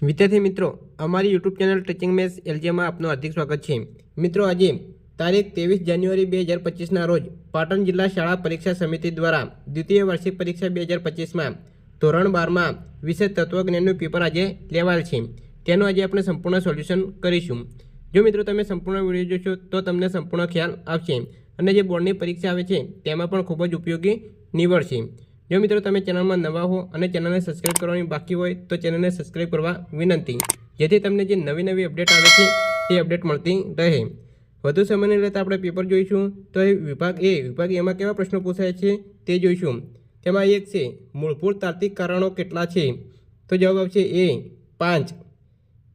વિદ્યાર્થી મિત્રો, અમારી યુટ્યુબ ચેનલ ટીચિંગ મેથ્સ એલજીમાં આપનું હાર્દિક સ્વાગત છે। મિત્રો, આજે તારીખ 23 જાન્યુઆરી 2025ના રોજ પાટણ જિલ્લા શાળા પરીક્ષા સમિતિ દ્વારા દ્વિતીય વાર્ષિક પરીક્ષા 2025માં ધોરણ 12માં વિષય તત્વજ્ઞાનનું પેપર આજે લેવાયેલ છે। તેનું આજે આપણે સંપૂર્ણ સોલ્યુશન કરીશું। જો મિત્રો તમે સંપૂર્ણ વિડીયો જોશો તો તમને સંપૂર્ણ ખ્યાલ આવશે અને જે બોર્ડની પરીક્ષા આવે છે તેમાં પણ ખૂબ જ ઉપયોગી નીવડશે। જો મિત્રો તમે ચેનલમાં નવા હો અને ચેનલને સબસ્ક્રાઇબ કરવાની બાકી હોય તો ચેનલને સબસ્ક્રાઇબ કરવા વિનંતી, જેથી તમને જે નવી અપડેટ આવે છે તે અપડેટ મળતી રહે। વધુ સમય નહીં લેતા આપણે પેપર જોઈશું। તો એ વિભાગ એમાં કેવા પ્રશ્નો પૂછાય છે તે જોઈશું। તેમાં એક છે મૂળભૂત તાર્કિક કારણો કેટલા છે? તો જવાબ આવશે A 5।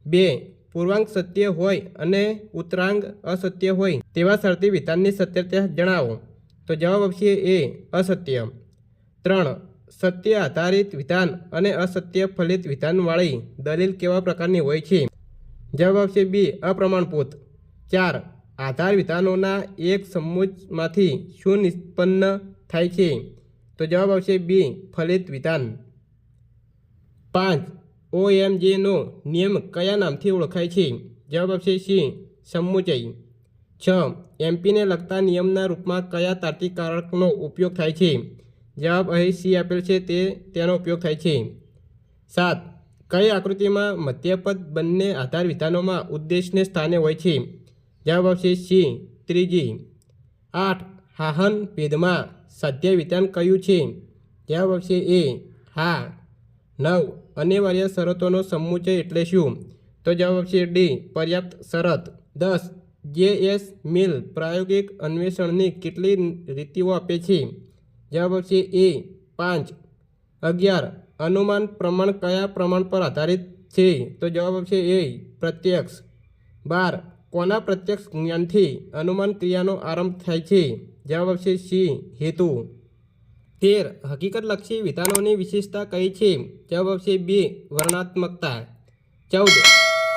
2 પૂર્વાંક સત્ય હોય અને ઉત્તરાંગ અસત્ય હોય તેવા શરતી વિધાનની સત્યતા જણાવો। તો જવાબ આવશે A અસત્ય। 3 સત્ય આધારિત વિધાન અને અસત્ય ફલિત વિધાનવાળી દલીલ કેવા પ્રકારની હોય છે? જવાબ આવશે B અપ્રમાણભૂત। 4 આધાર વિધાનોના એક સમૂહમાંથી શું નિષ્પન્ન થાય છે? તો જવાબ આવશે B ફલિત વિધાન। 5 OMJનો નિયમ કયા નામથી ઓળખાય છે? જવાબ આવશે C સમુચ્ચય। 6 એમપીને લગતા નિયમના રૂપમાં કયા તાર્કિક કારકનો ઉપયોગ થાય છે? જવાબ અહીં C આપેલ છે તેનો ઉપયોગ થાય છે। 7 કઈ આકૃતિમાં મધ્યપદ બંને આધાર વિધાનોમાં ઉદ્દેશને સ્થાને હોય છે? જવાબ આવશે C ત્રીજી। 8 હાહન ભેદમાં સાધ્ય વિધાન કયું છે? જવાબ આવશે A હા। 9 અનિવાર્ય શરતોનો સમુચ્ચય એટલે શું? તો જવાબ આવશે D પર્યાપ્ત શરત। 10 JS મિલ પ્રાયોગિક અન્વેષણની કેટલી રીતિઓ આપે છે? જવાબ આવશે A 5। 11 અનુમાન પ્રમાણ કયા પ્રમાણ પર આધારિત છે? તો જવાબ આવશે A પ્રત્યક્ષ। 12 કોના પ્રત્યક્ષ જ્ઞાનથી અનુમાન ક્રિયાનો આરંભ થાય છે? જવાબ આવશે C હેતુ। 13 હકીકતલક્ષી વિધાનોની વિશેષતા કઈ છે? જવાબ આવશે B વર્ણનાત્મકતા। 14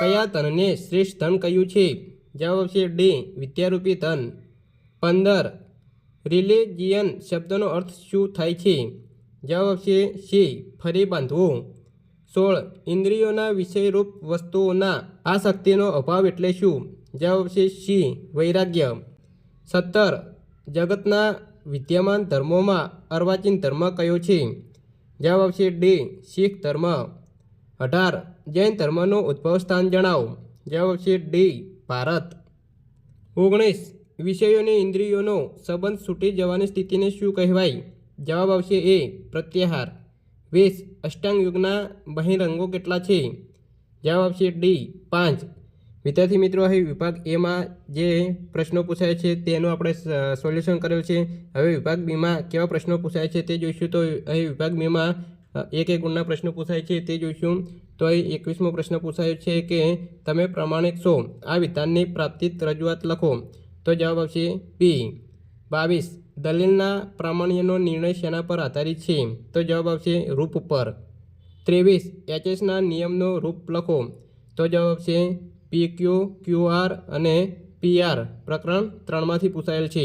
કયા ધનને શ્રેષ્ઠ ધન કહ્યું છે? જવાબ આવશે D વિદ્યારૂપી ધન। 15 રિલિજિયન શબ્દનો અર્થ શું થાય છે? જવાબ આવશે C ફરી બાંધવું। 16 ઇન્દ્રિયોના વિષયરૂપ વસ્તુઓના આસક્તિનો અભાવ એટલે શું? જવાબ આવશે C વૈરાગ્ય। 17 જગતના વિદ્યમાન ધર્મોમાં અર્વાચીન ધર્મ કયો છે? જવાબ આવશે D શીખ ધર્મ। 18 જૈન ધર્મનું ઉદ્ભવ સ્થાન જણાવો। જવાબ આવશે D ભારત। 19 વિષયોની ઇન્દ્રિયોનો સંબંધ છૂટી જવાની સ્થિતિને શું કહેવાય? જવાબ આવશે A પ્રત્યાહાર। 20 અષ્ટાંગ યોગના બહિરંગો કેટલા છે? જવાબ આવશે D 5। વિદ્યાર્થી મિત્રો, અહીં વિભાગ એમાં જે પ્રશ્નો પૂછાય છે તેનું આપણે સોલ્યુશન કરેલ છે। હવે વિભાગ બીમાં કેવા પ્રશ્નો પૂછાય છે તે જોઈશું। તો અહીં વિભાગ બીમાં એક ગુણના પ્રશ્નો પૂછાય છે તે જોઈશું। તો અહીં 21મો પ્રશ્ન પૂછાયો છે કે તમે પ્રમાણિક છો, આ વિધાનની પ્રાપ્તિ રજૂઆત લખો। તો જવાબ આવશે B। 22 દલીલના પ્રામાણ્યનો નિર્ણય શેના પર આધારિત છે? તો જવાબ આવશે રૂપ પર। 23 HSના નિયમનો રૂપ લખો। તો જવાબ આવશે PQ QR અને PR પ્રકરણ 3માંથી પૂછાયેલ છે।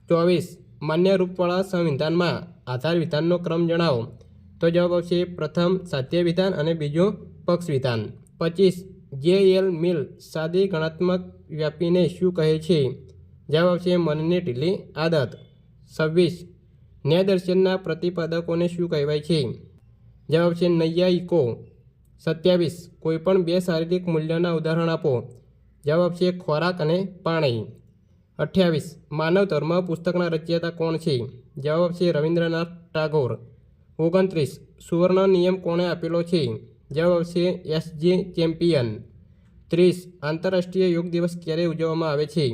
24 માન્ય રૂપવાળા સંવિધાનમાં આધાર વિધાનનો ક્રમ જણાવો। તો જવાબ આવશે પ્રથમ સાધ્ય વિધાન અને બીજું પક્ષ વિધાન। 25 JL મિલ સાદી ગણાત્મક વ્યાપીને શું કહે છે? જવાબ આવશે મનની ઢીલી આદત। 26 ન્યાયદર્શનના પ્રતિપાદકોને શું કહેવાય છે? જવાબ આવશે નૈયાયિકો। 27 કોઈપણ બે શારીરિક મૂલ્યના ઉદાહરણ આપો। જવાબ આવશે ખોરાક અને પાણી। 28 માનવ ધર્મ પુસ્તકના રચયિતા કોણ છે? જવાબ આવશે રવિન્દ્રનાથ ટાગોર। 29 સુવર્ણ નિયમ કોણે આપેલો છે? જવાબ આવશે SG ચેમ્પિયન। 30 આંતરરાષ્ટ્રીય યોગ દિવસ ક્યારે ઉજવવામાં આવે છે?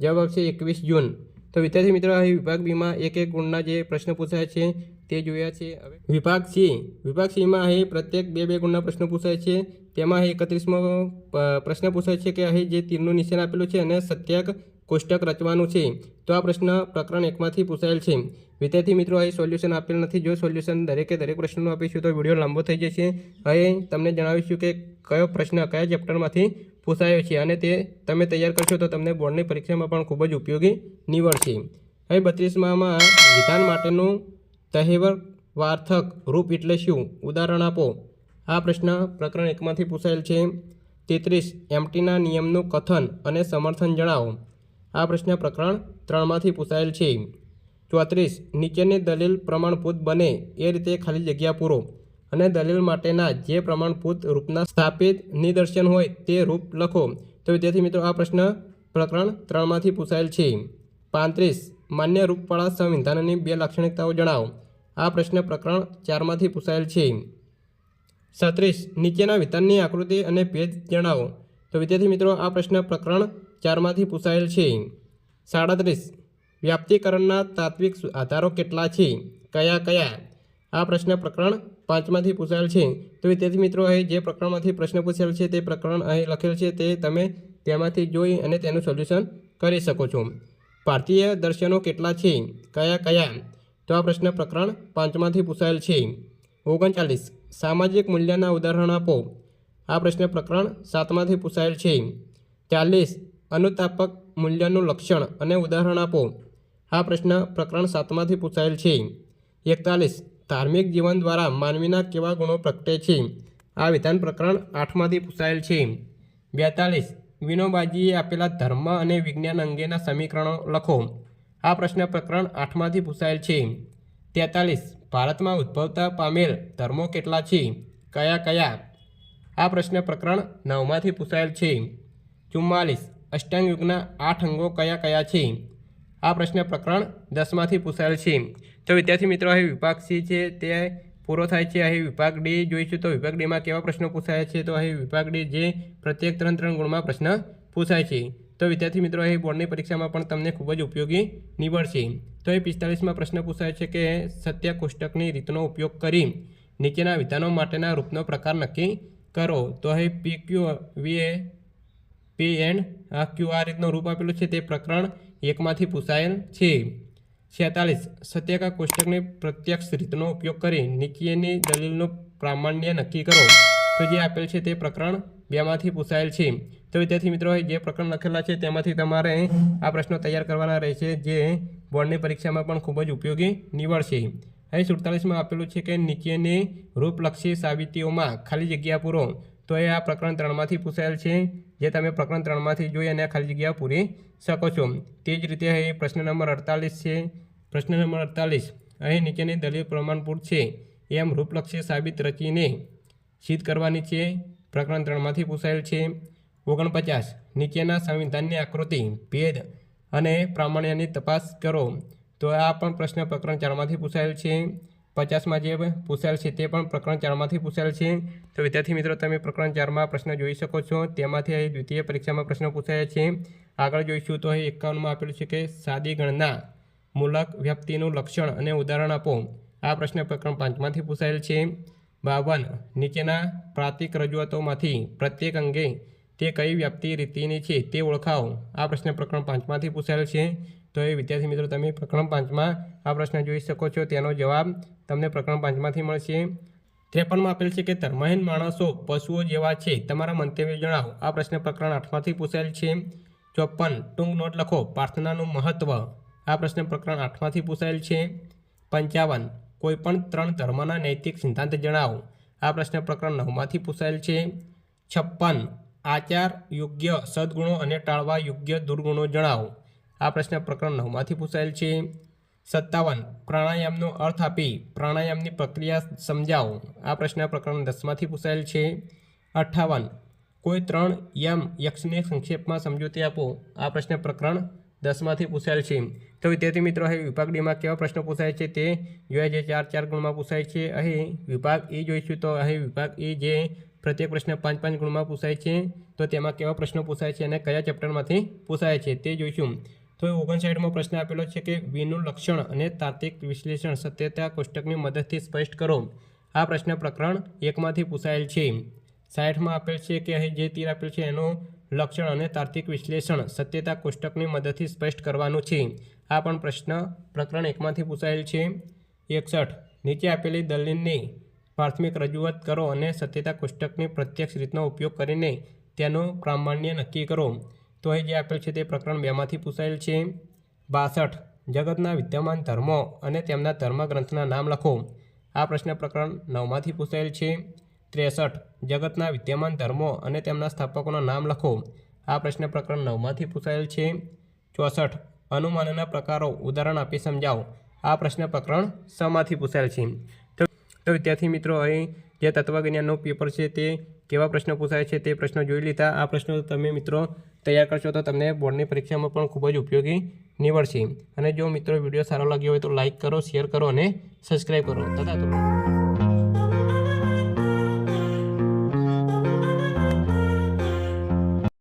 જવાબ આવશે 21 જૂન। તો વિદ્યાર્થી મિત્રો, અહીં વિભાગ બીમાં એક ગુણના જે પ્રશ્ન પૂછાય છે તે જોયા છે। હવે વિભાગ સીમાં અહીં પ્રત્યેક બે ગુણના પ્રશ્નો પૂછાય છે। તેમાં અહીં 31મો પ્રશ્ન પૂછાય છે કે અહીં જે તીરનું નિશાન આપેલું છે અને સત્યાક કોષ્ટક રચવાનું છે। તો આ પ્રશ્ન પ્રકરણ 1માંથી પૂછાયેલ છે। વિદ્યાર્થી મિત્રો, અહીં સોલ્યુશન આપેલ નથી। જો સોલ્યુશન દરેક પ્રશ્નનું આપીશું તો વિડીયો લાંબો થઈ જશે। અહીં તમને જણાવીશું કે કયો પ્રશ્ન કયા ચેપ્ટરમાંથી પૂછાયો છે અને તે તમે તૈયાર કરશો તો તમને બોર્ડની પરીક્ષામાં પણ ખૂબ જ ઉપયોગી નીવડશે। અહીં 32માં વિધાન માટેનું તહેવર વાર્થક રૂપ એટલે શું? ઉદાહરણ આપો। આ પ્રશ્ન પ્રકરણ 1માંથી પૂછાયેલ છે. 33 એમટીના નિયમનું કથન અને સમર્થન જણાવો. આ પ્રશ્ન પ્રકરણ 3માંથી પૂછાયેલ છે. 34 નીચેની દલીલ પ્રમાણભૂત બને એ રીતે ખાલી જગ્યા પૂરો અને દલીલ માટેના જે પ્રમાણભૂત રૂપના સ્થાપિત નિદર્શન હોય તે રૂપ લખો. તો વિદ્યાર્થી મિત્રો આ પ્રશ્ન પ્રકરણ 3માંથી પૂછાયેલ છે. 35 માન્ય રૂપવાળા સંવિધાનની 2 લાક્ષણિકતાઓ જણાવો. આ પ્રશ્ન પ્રકરણ 4માંથી પૂછાયેલ છે. 37 નીચેના વિધાનની આકૃતિ અને ભેદ જણાવો. તો વિદ્યાર્થી મિત્રો આ પ્રશ્ન પ્રકરણ 4માંથી પૂછાયેલ છે. 37 વ્યાપ્તિકરણના તાત્વિક આધારો કેટલા છે? કયા કયા? આ પ્રશ્ન પ્રકરણ 5માંથી પૂછાયેલ છે. તો વિદ્યાર્થી મિત્રો અહીં જે પ્રકરણમાંથી પ્રશ્ન પૂછાયેલ છે તે પ્રકરણ અહીં લખેલ છે, તે તમે તેમાંથી જોઈ અને તેનું સોલ્યુશન કરી શકો છો. ભારતીય દર્શનો કેટલા છે? કયા કયા? તો આ પ્રશ્ન પ્રકરણ 5માંથી પૂછાયેલ છે. 39 સામાજિક મૂલ્યના ઉદાહરણ આપો. આ પ્રશ્ન પ્રકરણ 7માંથી પૂછાયેલ છે. 40 અનુતાપક મૂલ્યનું લક્ષણ અને ઉદાહરણ આપો. આ પ્રશ્ન પ્રકરણ 7માંથી પૂછાયેલ છે. 41 ધાર્મિક જીવન દ્વારા માનવીના કેવા ગુણો પ્રગટે છે? આ વિધાન પ્રકરણ 8માંથી પૂછાયેલ છે. 42 વિનોબાજીએ આપેલા ધર્મ અને વિજ્ઞાન અંગેના સમીકરણો લખો. આ પ્રશ્ન પ્રકરણ 8માંથી પૂછાયેલ છે. 43 ભારતમાં ઉદ્ભવતા પામેલ ધર્મો કેટલા છે? કયા કયા? આ પ્રશ્ન પ્રકરણ 9માંથી પૂછાયેલ છે. 44 અષ્ટાંગ યોગના 8 અંગો કયા કયા છે? આ પ્રશ્ન પ્રકરણ 10માંથી પૂછાયેલ છે. તો વિદ્યાર્થી મિત્રો અહીં વિભાગ C છે તે પૂરો થાય છે. અહીં વિભાગ D જોઈશું. તો વિભાગ Dમાં કેવા પ્રશ્નો પૂછાયા છે? તો અહીં વિભાગ D જે પ્રત્યેક 3 ગુણમાં પ્રશ્ન પૂછાય છે. તો વિદ્યાર્થી મિત્રો અહીં બોર્ડની પરીક્ષામાં પણ તમને ખૂબ જ ઉપયોગી નીવડશે. તો એ 45માં પ્રશ્ન પૂછાય છે કે સત્ય કોષ્ટકની રીતનો ઉપયોગ કરી નીચેના વિધાનો માટેના રૂપનો પ્રકાર નક્કી કરો. તો અહીં PQ VA P and Q આ રીતનો રૂપ આપેલું છે તે પ્રકરણ 1માંથી પૂછાયેલ છે. 46 સત્યકા કોષ્ટકની પ્રત્યક્ષ રીતનો ઉપયોગ કરી નીચેની દલીલનું પ્રામાણ્ય નક્કી કરો. તો જે આપેલ છે તે પ્રકરણ 2માંથી પૂછાયેલ છે. તો વિદ્યાર્થી મિત્રો જે પ્રકરણ લખેલા છે તેમાંથી તમારે આ પ્રશ્નો તૈયાર કરવાના રહેશે, જે બોર્ડની પરીક્ષામાં પણ ખૂબ જ ઉપયોગી નીવડશે. અહીં 47માં આપેલું છે કે નીચેની રૂપલક્ષી સાબિતીઓમાં ખાલી જગ્યા પૂરો. તો એ આ પ્રકરણ 3માંથી પૂછાયેલ છે, જે તમે પ્રકરણ 3માંથી જોઈ અને ખાલી જગ્યા પૂરી શકો છો. તે જ રીતે અહીં પ્રશ્ન નંબર 48 છે. પ્રશ્ન નંબર 48 અહીં નીચેની દલીલ પ્રમાણભૂત છે એમ રૂપલક્ષી સાબિત રચીને સિદ્ધ કરવાની છે. પ્રકરણ 3માંથી પૂછાયેલ છે. 49 નીચેના સંવિધાનની આકૃતિ, ભેદ અને પ્રામાણ્યની તપાસ કરો. તો આ પણ પ્રશ્ન પ્રકરણ 4માંથી પૂછાયેલ છે. 50માં જે પૂછાયેલ છે તે પણ પ્રકરણ 4માંથી પૂછાયેલ છે. તો વિદ્યાર્થી મિત્રો તમે પ્રકરણ 4માં પ્રશ્ન જોઈ શકો છો. તેમાંથી અહીં દ્વિતીય પરીક્ષામાં પ્રશ્નો પૂછાયા છે. આગળ જોઈશું તો અહીં 51માં આપેલું છે કે સાદી ગણના મૂલક વ્યક્તિનું લક્ષણ અને ઉદાહરણ આપો. આ પ્રશ્ન પ્રકરણ 5માંથી પૂછાયેલ છે. 52 નીચેના પ્રાતિક રજૂઆતોમાંથી પ્રત્યેક અંગે તે કઈ વ્યાપ્તિ રીતિની છે તે ઓળખાવો. આ પ્રશ્ન પ્રકરણ 5માંથી પૂછાયેલ છે. તો એ વિદ્યાર્થી મિત્રો તમે પ્રકરણ 5માં આ પ્રશ્ન જોઈ શકો છો. તેનો જવાબ તમને પ્રકરણ 5માંથી મળશે. 53માં આપેલ છે કે ધર્મહીન માણસો પશુઓ જેવા છે, તમારા મંતવ્ય જણાવો. આ પ્રશ્ન પ્રકરણ 8માંથી પૂછાયેલ છે. 54 ટૂંક નોટ લખો, પ્રાર્થનાનું મહત્વ. આ પ્રશ્ન પ્રકરણ 8માંથી પૂછાયેલ છે. 55 કોઈપણ 3 ધર્મના નૈતિક સિદ્ધાંત જણાવો. આ પ્રશ્ન પ્રકરણ 9માંથી પૂછાયેલ છે. 56 આચાર યોગ્ય સદગુણો અને ટાળવા યોગ્ય દુર્ગુણો જણાવો. આ પ્રશ્ન પ્રકરણ 9માંથી પૂછાયેલ છે. 57 પ્રાણાયામનો અર્થ આપી પ્રાણાયામની પ્રક્રિયા સમજાવો. આ પ્રશ્ન પ્રકરણ 10માંથી પૂછાયેલ છે. 58 કોઈ 3 યક્ષને સંક્ષેપમાં સમજૂતી આપો. આ પ્રશ્ન પ્રકરણ 10માંથી પૂછાયેલ છે. તો વિદ્યાર્થી મિત્રો અહીં વિભાગ Dમાં કેવા પ્રશ્નો પૂછાય છે તે જોયા, જે 4 ગુણમાં પૂછાય છે. અહીં વિભાગ E જોઈશું. તો અહીં વિભાગ E જે પ્રત્યેક પ્રશ્ન 5 ગુણમાં પૂછાય છે. તો તેમાં કેવા પ્રશ્નો પૂછાય છે અને કયા ચેપ્ટરમાંથી પૂછાય છે તે જોઈશું. તો 59માં પ્રશ્ન આપેલો છે કે વિનું લક્ષણ અને તાર્કિક વિશ્લેષણ સત્યતા કોષ્ટકની મદદથી સ્પષ્ટ કરો. આ પ્રશ્ન પ્રકરણ 1માંથી પૂછાયેલ છે. 60માં આપેલ છે કે અહીં જે તીર આપેલ છે એનું લક્ષણ અને તાર્કિક વિશ્લેષણ સત્યતા કોષ્ટકની મદદથી સ્પષ્ટ કરવાનું છે. આ પણ પ્રશ્ન પ્રકરણ 1માંથી પૂછાયેલ છે. 61 નીચે આપેલી દલીલની પ્રાથમિક રજૂઆત કરો અને સત્યતા કોષ્ટકની પ્રત્યક્ષ રીતનો ઉપયોગ કરીને તેનું પ્રામાણ્ય નક્કી કરો. તો અહીં જે આપેલ છે તે પ્રકરણ 2માંથી પૂછાયેલ છે. 62 જગતના વિદ્યમાન ધર્મો અને તેમના ધર્મગ્રંથના નામ લખો. આ પ્રશ્ન પ્રકરણ 9માંથી પૂછાયેલ છે. 63 જગતના વિદ્યમાન ધર્મો અને તેમના સ્થાપકોના નામ લખો. આ પ્રશ્ન પ્રકરણ 9માંથી પૂછાયેલ છે. 64 અનુમાનના પ્રકારો ઉદાહરણ આપી સમજાવો. આ પ્રશ્ન પ્રકરણ 6માંથી પૂછાયેલ છે. તો વિદ્યાર્થી મિત્રો, અહીં જે તત્વજ્ઞાનનું પેપર છે તે કેવા પ્રશ્નો પૂછાય છે તે પ્રશ્નો જોઈ લીધા. આ પ્રશ્નો તમે મિત્રો તૈયાર કરશો તો તમને બોર્ડની પરીક્ષામાં પણ ખૂબ જ ઉપયોગી નીવડશે. અને જો મિત્રો વિડીયો સારો લાગ્યો હોય તો લાઇક કરો, શેર કરો અને સબસ્ક્રાઈબ કરો. તથા